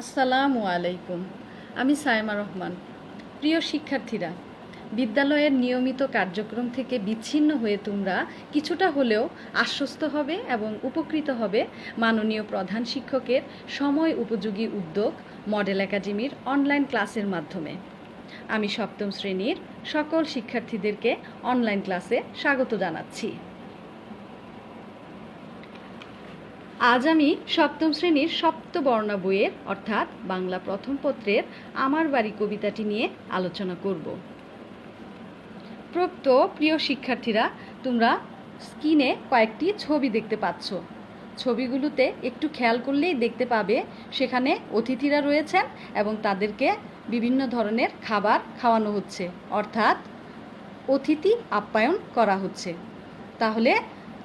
আসসালামু আলাইকুম। আমি সাইমা রহমান। প্রিয় শিক্ষার্থীরা, বিদ্যালয়ের নিয়মিত কার্যক্রম থেকে বিচ্ছিন্ন হয়ে তোমরা কিছুটা হলেও আশ্বস্ত হবে এবং উপকৃত হবে মাননীয় প্রধান শিক্ষকের সময় উপযোগী উদ্যোগ মডেল একাডেমির অনলাইন ক্লাসের মাধ্যমে। আমি সপ্তম শ্রেণীর সকল শিক্ষার্থীদেরকে অনলাইন ক্লাসে স্বাগত জানাচ্ছি। আজ আমি সপ্তম শ্রেণীর সপ্তবর্ণা বইয়ের অর্থাৎ বাংলা প্রথম পত্রের আমার বাড়ি কবিতাটি নিয়ে আলোচনা করব। প্রিয় শিক্ষার্থীরা, তোমরা স্ক্রিনে কয়েকটি ছবি দেখতে পাচ্ছ। ছবিগুলোতে একটু খেয়াল করলেই দেখতে পাবে সেখানে অতিথিরা রয়েছেন এবং তাদেরকে বিভিন্ন ধরনের খাবার খাওয়ানো হচ্ছে, অর্থাৎ অতিথি আপ্যায়ন করা হচ্ছে। তাহলে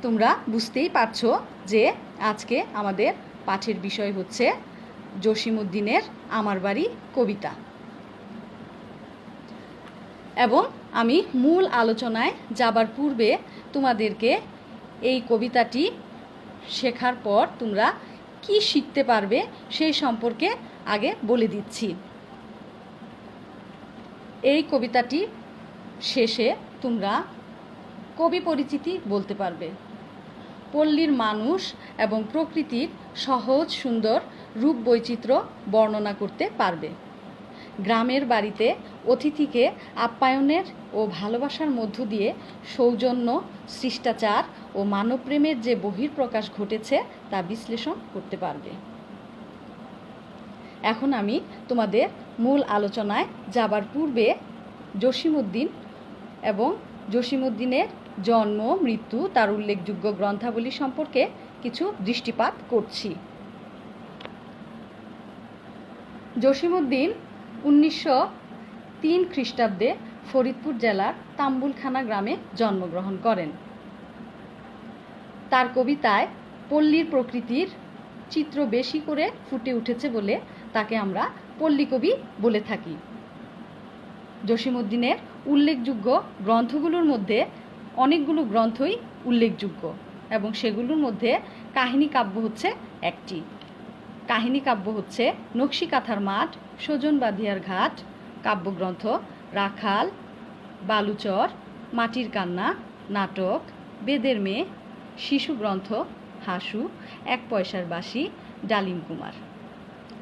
তোমরা বুঝতেই পারছো যে আজকে আমাদের পাঠের বিষয় হচ্ছে জসিমউদ্দিনের আমার বাড়ি কবিতা। এবং আমি মূল আলোচনায় যাবার পূর্বে তোমাদেরকে এই কবিতাটি শেখার পর তোমরা কি শিখতে পারবে সেই সম্পর্কে আগে বলে দিচ্ছি। এই কবিতাটি শেষে তোমরা কবি পরিচিতি বলতে পারবে। পল্লীর মানুষ এবং প্রকৃতির সহজ সুন্দর রূপ বৈচিত্র্য বর্ণনা করতে পারবে। গ্রামের বাড়িতে অতিথিকে আপ্যায়নের ও ভালোবাসার মধ্য দিয়ে সৌজন্য, শিষ্টাচার ও মানবপ্রেমের যে বহিঃপ্রকাশ ঘটেছে তা বিশ্লেষণ করতে পারবে। এখন আমি তোমাদের মূল আলোচনায় যাবার পূর্বে জসিমউদ্দিন এবং জসিমউদ্দিনের জন্ম, মৃত্যু, তার উল্লেখযোগ্য গ্রন্থাবলী সম্পর্কে কিছু দৃষ্টিপাত করছি। জসিমউদ্দিন 1903 খ্রিস্টাব্দে ফরিদপুর জেলার তাম্বুলখানা গ্রামে জন্মগ্রহণ করেন। তার কবিতায় পল্লীর প্রকৃতির চিত্র বেশি করে ফুটে উঠেছে বলে তাকে আমরা পল্লী কবি বলে থাকি। জসিমউদ্দিনের উল্লেখযোগ্য গ্রন্থগুলোর মধ্যে অনেকগুলো গ্রন্থই উল্লেখযোগ্য এবং সেগুলোর মধ্যে কাহিনী কাব্য হচ্ছে একটি। কাহিনী কাব্য হচ্ছে নকশি কাঁথার মাঠ, সজন বাঁধিয়ার ঘাট, কাব্যগ্রন্থ রাখাল, বালুচর, মাটির কান্না, নাটক, বেদের মেয়ে, শিশু গ্রন্থ হাসু, এক পয়সার বাঁশি, ডালিম কুমার।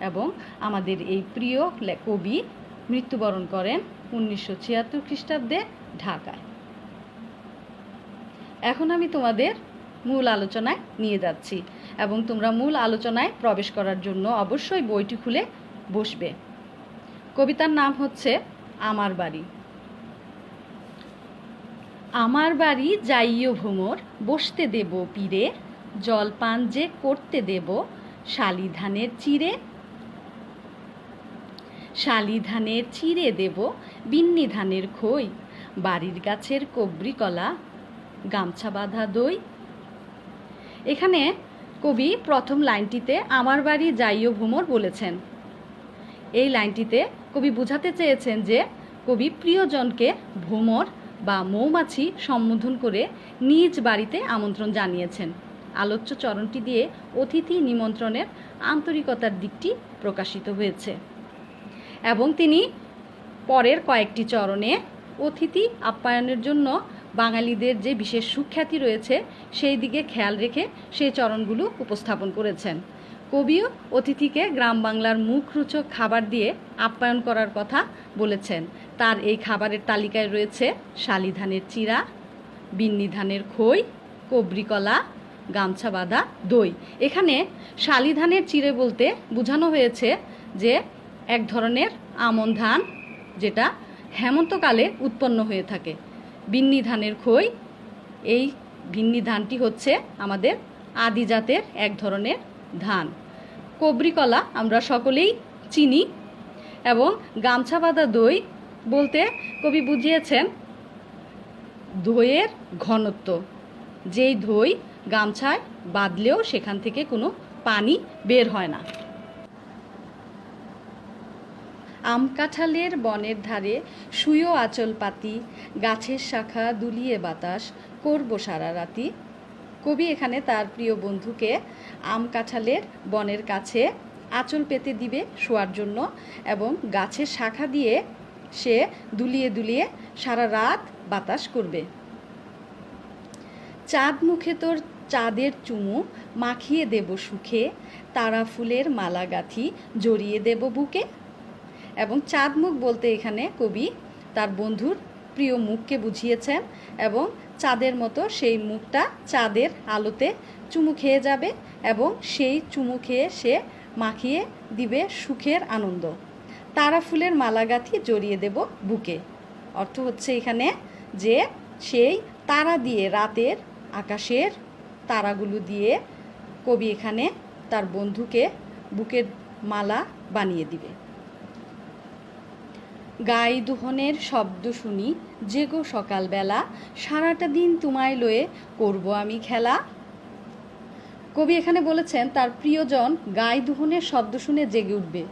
এবং আমাদের এই প্রিয় কবি মৃত্যুবরণ করেন 1976 খ্রিস্টাব্দে ঢাকায়। এখন আমি তোমাদের মূল আলোচনায় নিয়ে যাচ্ছি এবং তোমরা মূল আলোচনায় প্রবেশ করার জন্য অবশ্যই বইটি খুলে বসবে। কবিতার নাম হচ্ছে আমার বাড়ি। আমার বাড়ি যাইও ভ্রমর, বসতে দেব পীরে, জলপান যে করতে দেব শালি ধানের চিড়ে। শালি ধানের চিড়ে দেব বিন্নি ধানের খই, বাড়ির গাছের কবরি কলা, গামছা বাঁধা দই। এখানে কবি প্রথম লাইনটিতে আমার বাড়ি যাইও ভ্রমর বলেছেন। এই লাইনটিতে কবি বোঝাতে চেয়েছেন যে কবি প্রিয়জনকে ভ্রমর বা মৌমাছি সম্বোধন করে নিজ বাড়িতে আমন্ত্রণ জানিয়েছেন। আলোচ্য চরণটি দিয়ে অতিথি নিমন্ত্রণের আন্তরিকতার দিকটি প্রকাশিত হয়েছে এবং তিনি পরের কয়েকটি চরণে অতিথি আপ্যায়নের জন্য বাঙালিদের যে বিশেষ সুখ্যাতি রয়েছে সেই দিকে খেয়াল রেখে সেই চরণগুলো উপস্থাপন করেছেন। কবিও অতিথিকে গ্রাম বাংলার মুখরোচক খাবার দিয়ে আপ্যায়ন করার কথা বলেছেন। তার এই খাবারের তালিকায় রয়েছে শালি ধানের চিড়া, বিন্নি ধানের খই, কবরি কলা, গামছা বাঁধা দই। এখানে শালি ধানের চিড়ে বলতে বোঝানো হয়েছে যে এক ধরনের আমন ধান যেটা হেমন্তকালে উৎপন্ন হয়ে থাকে। বিন্নি ধানের খই, এই বিন্নি ধানটি হচ্ছে আমাদের আদি জাতের এক ধরনের ধান। কবরি কলা আমরা সকলেই চিনি এবং গামছা বাঁধা দই বলতে কবি বুঝিয়েছেন দইয়ের ঘনত্ব, যেই দই গামছায় বাঁধলেও সেখান থেকে কোনো পানি বের হয় না। আম কাঁঠালের বনের ধারে শুয়ো আঁচল পাতি, গাছের শাখা দুলিয়ে বাতাস করব সারা রাতি। কবি এখানে তার প্রিয় বন্ধুকে আম কাঁঠালের বনের কাছে আঁচল পেতে দিবে শোয়ার জন্য এবং গাছের শাখা দিয়ে সে দুলিয়ে দুলিয়ে সারা রাত বাতাস করবে। চাঁদ মুখে তোর চাঁদের চুমু মাখিয়ে দেব সুখে, তারা ফুলের মালা গাঁথি জড়িয়ে দেব বুকে। এবং চাঁদ মুখ বলতে এখানে কবি তার বন্ধুর প্রিয় মুখকে বুঝিয়েছেন এবং চাঁদের মতো সেই মুখটা চাঁদের আলোতে চুমু খেয়ে যাবে এবং সেই চুমু খেয়ে সে মাখিয়ে দিবে সুখের আনন্দ। তারা ফুলের মালা গাঁথি জড়িয়ে দেব বুকে। অর্থ হচ্ছে এখানে যে সেই তারা দিয়ে, রাতের আকাশের তারাগুলো দিয়ে কবি এখানে তার বন্ধুকে বুকের মালা বানিয়ে দিবে। গাই দুহনের শব্দ শুনি জেগো সকালবেলা, সারাটা দিন তোমায় লয়ে করব আমি খেলা। কবি এখানে বলেছেন তার প্রিয়জন গাই দুহনের শব্দ শুনে জেগে উঠবে,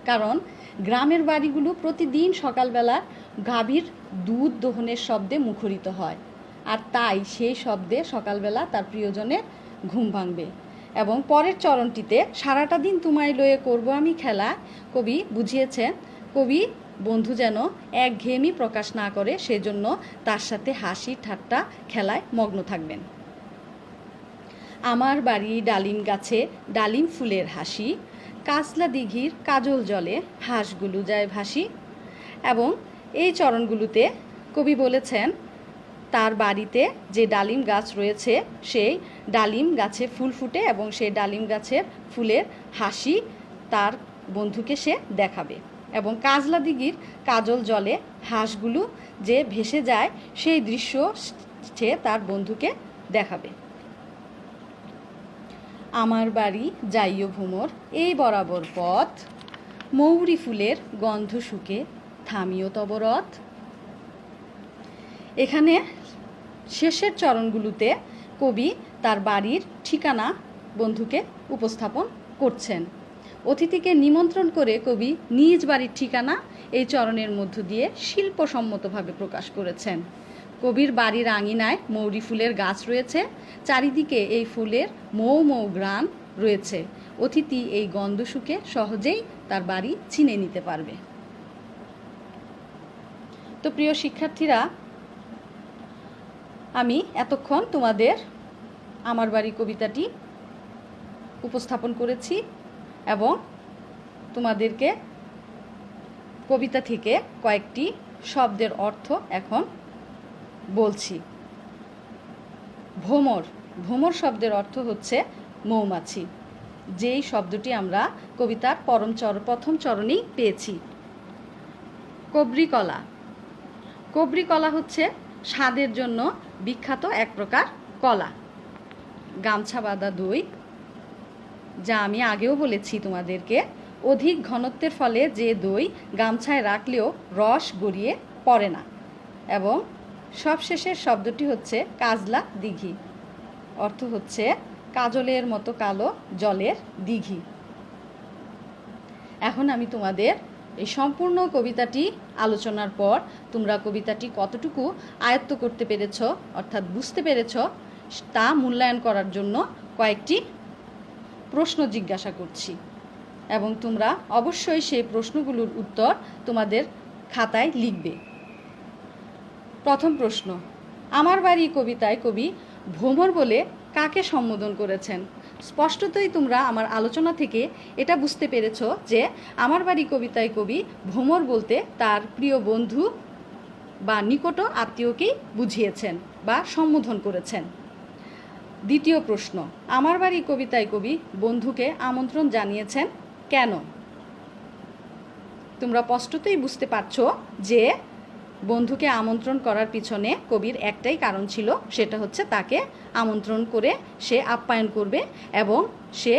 কারণ গ্রামের বাড়িগুলো প্রতিদিন সকালবেলা গাভীর দুধ দোহনের শব্দে মুখরিত হয়, আর তাই সেই শব্দে সকালবেলা তার প্রিয়জনের ঘুম ভাঙবে। এবং পরের চরণটিতে সারাটা দিন তোমায় লয়ে করব আমি খেলা কবি বুঝিয়েছেন কবি বন্ধু যেন একঘেয়েমি প্রকাশ না করে, সেজন্য তার সাথে হাসি ঠাট্টা খেলায় মগ্ন থাকবেন। আমার বাড়ি ডালিম গাছে ডালিম ফুলের হাসি, কাজলা দিঘির কাজল জলে হাঁসগুলো যায় ভাসি। এবং এই চরণগুলোতে কবি বলেছেন তার বাড়িতে যে ডালিম গাছ রয়েছে সেই ডালিম গাছে ফুল ফুটে এবং সেই ডালিম গাছের ফুলের হাসি তার বন্ধুকে সে দেখাবে। এবং কাজলা দিঘির কাজল জলে হাঁসগুলো যে ভেসে যায় সেই দৃশ্য সে তার বন্ধুকে দেখাবে। আমার বাড়ি যাইও ভ্রমর এই বরাবর পথ, মৌরি ফুলের গন্ধ শুকে থামিও তব রথ। এখানে শেষের চরণগুলোতে কবি তার বাড়ির ঠিকানা বন্ধুকে উপস্থাপন করছেন। অতিথিকে নিমন্ত্রণ করে কবি নিজ বাড়ির ঠিকানা এই চরণের মধ্য দিয়ে শিল্পসম্মতভাবে প্রকাশ করেছেন। কবির বাড়ির আঙিনায় মৌরি ফুলের গাছ রয়েছে, চারিদিকে এই ফুলের মৌ মৌ ঘ্রাণ রয়েছে। অতিথি এই গন্ধ শুকে সহজেই তার বাড়ি চিনে নিতে পারবে। তো প্রিয় শিক্ষার্থীরা, আমি এতক্ষণ তোমাদের আমার বাড়ি কবিতাটি উপস্থাপন করেছি এবং তোমাদেরকে কবিতা থেকে কয়েকটি শব্দের অর্থ এখন বলছি। ভ্রমর, ভ্রমর শব্দের অর্থ হচ্ছে মৌমাছি, যেই শব্দটি আমরা কবিতার প্রথম চরণেই পেয়েছি। কবরিকলা, কবরিকলা হচ্ছে স্বাদের জন্য বিখ্যাত এক প্রকার কলা। গামছা বাঁধা দই, যা আমি আগেও বলেছি তোমাদেরকে, অধিক ঘনত্বের ফলে যে দই গামছায় রাখলেও রস গড়িয়ে পড়ে না। এবং সবশেষের শব্দটি হচ্ছে কাজলা দিঘি, অর্থ হচ্ছে কাজলের মতো কালো জলের দিঘি। এখন আমি তোমাদের এই সম্পূর্ণ কবিতাটি আলোচনার পর তোমরা কবিতাটি কতটুকু আয়ত্ত করতে পেরেছ অর্থাৎ বুঝতে পেরেছ তা মূল্যায়ন করার জন্য কয়েকটি প্রশ্ন জিজ্ঞাসা করছি এবং তোমরা অবশ্যই সেই প্রশ্নগুলোর উত্তর তোমাদের খাতায় লিখবে। প্রথম প্রশ্ন, আমার বাড়ি কবিতায় কবি ভ্রমর বলে কাকে সম্বোধন করেছেন? স্পষ্টতই তোমরা আমার আলোচনা থেকে এটা বুঝতে পেরেছ যে আমার বাড়ি কবিতায় কবি ভ্রমর বলতে তার প্রিয় বন্ধু বা নিকট আত্মীয়কেই বুঝিয়েছেন বা সম্বোধন করেছেন। দ্বিতীয় প্রশ্ন, আমার বাড়ি কবিতায় কবি বন্ধুকে আমন্ত্রণ জানিয়েছেন কেন? তোমরা স্পষ্টতই বুঝতে পারছো যে বন্ধুকে আমন্ত্রণ করার পিছনে কবির একটাই কারণ ছিল, সেটা হচ্ছে তাকে আমন্ত্রণ করে সে আপ্যায়ন করবে এবং সে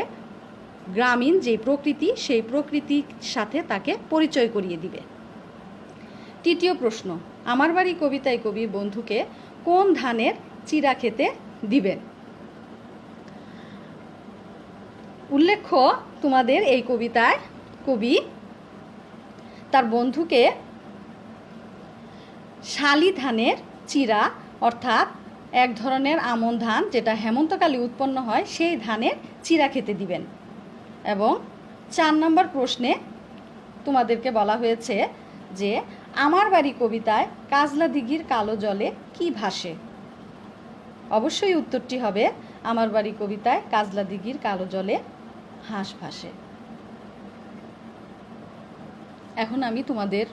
গ্রামীণ যে প্রকৃতি সেই প্রকৃতির সাথে তাকে পরিচয় করিয়ে দিবে। তৃতীয় প্রশ্ন, আমার বাড়ি কবিতায় কবি বন্ধুকে কোন ধানের চিরা খেতে দিবেন? উল্লেখ্য তোমাদের এই কবিতায় কবি তার বন্ধুকে শালি ধানের চিরা অর্থাৎ এক ধরনের আমন ধান যেটা হেমন্তকালে উৎপন্ন হয় সেই ধানের চিরা খেতে দিবেন। এবং 4 নম্বর প্রশ্নে তোমাদেরকে বলা হয়েছে যে আমার বাড়ি কবিতায় কাজলা দিঘির কালো জলে কি ভাসে। অবশ্যই উত্তরটি হবে আমার বাড়ি কবিতায় কাজলা দিঘির কালো জলে হাঁস ভাসে। এখন আমি তোমাদের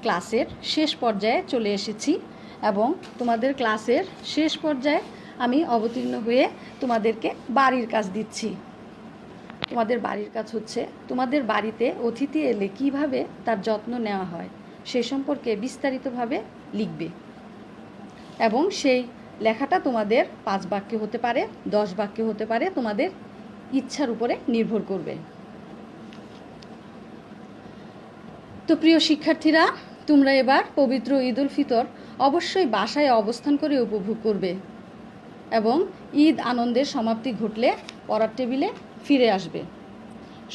ক্লাসের শেষ পর্যায়ে চলে এসেছি এবং তোমাদের ক্লাসের শেষ পর্যায়ে আমি অবতীর্ণ হয়ে তোমাদেরকে বাড়ির কাজ দিচ্ছি। তোমাদের বাড়ির কাজ হচ্ছে তোমাদের বাড়িতে অতিথি এলে কিভাবে তার যত্ন নেওয়া হয় সে সম্পর্কে বিস্তারিতভাবে লিখবে এবং সেই লেখাটা তোমাদের 5 বাক্য হতে পারে, 10 বাক্য হতে পারে, তোমাদের ইচ্ছার উপরে নির্ভর করবে। তো প্রিয় শিক্ষার্থীরা, তোমরা এবার পবিত্র ঈদ উল ফিতর অবশ্যই বাসায় অবস্থান করে উপভোগ করবে এবং ঈদ আনন্দের সমাপ্তি ঘটলে পড়ার টেবিলে ফিরে আসবে।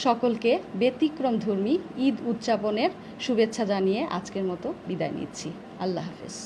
সকলকে ব্যতিক্রমধর্মী ঈদ উদযাপনের শুভেচ্ছা জানিয়ে আজকের মতো বিদায় নিচ্ছি। আল্লাহ হাফেজ।